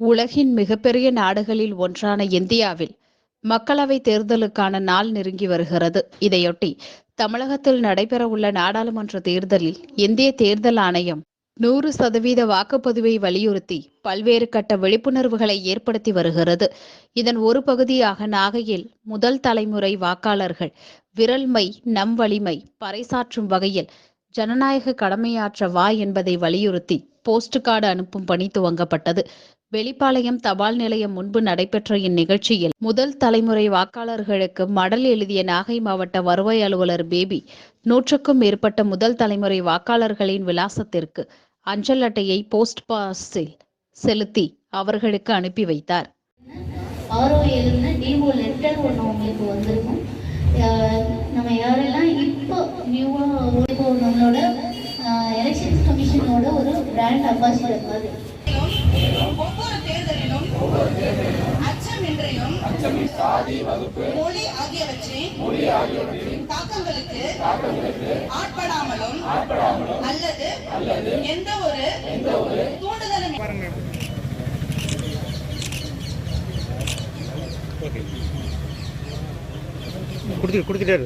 உலகின் மிகப்பெரிய நாடுகளில் ஒன்றான இந்தியாவில் மக்களவைத் தேர்தலுக்கான நாள் நெருங்கி வருகிறது. இதையொட்டி தமிழகத்தில் நடைபெறவுள்ள நாடாளுமன்ற தேர்தலில் இந்திய தேர்தல் ஆணையம் 100% வாக்குப்பதிவை வலியுறுத்தி பல்வேறு கட்ட விழிப்புணர்வுகளை ஏற்படுத்தி வருகிறது. இதன் ஒரு பகுதியாக நாகையில் முதல் தலைமுறை வாக்காளர்கள் விரல் மை நம் வலிமை பறைசாற்றும் வகையில் ஜனநாயக கடமையாற்ற வா என்பதை வலியுறுத்தி போஸ்ட் கார்டு அனுப்பும் பணி துவங்கப்பட்டது. வெளிப்பாளையம் தபால் நிலையம் முன்பு நடைபெற்ற இந்நிகழ்ச்சியில் முதல் தலைமுறை வாக்காளர்களுக்கு மடல் எழுதிய நாகை மாவட்ட வருவாய் அலுவலர் பேபி 100க்கும் மேற்பட்ட முதல் தலைமுறை வாக்காளர்களின் விலாசத்திற்கு அஞ்சல் அட்டையை போஸ்ட் பாஸில் செலுத்தி அவர்களுக்கு அனுப்பி வைத்தார். நம்ம யாரெல்லாம் இப்போ நம்மளோட எலெக்ஷன்ஸ் கமிஷனோட ஒரு பிராண்ட் அம்பாசிடர் மாதிரி ஒவ்வொரு தேர்தலிலும் அச்சமின்றையும் மொழி ஆகியவற்றின் தாக்கங்களுக்கு ஆட்படாமலும் அல்லது எந்த ஒரு தூண்டுதலும் கொடுத்துட்டே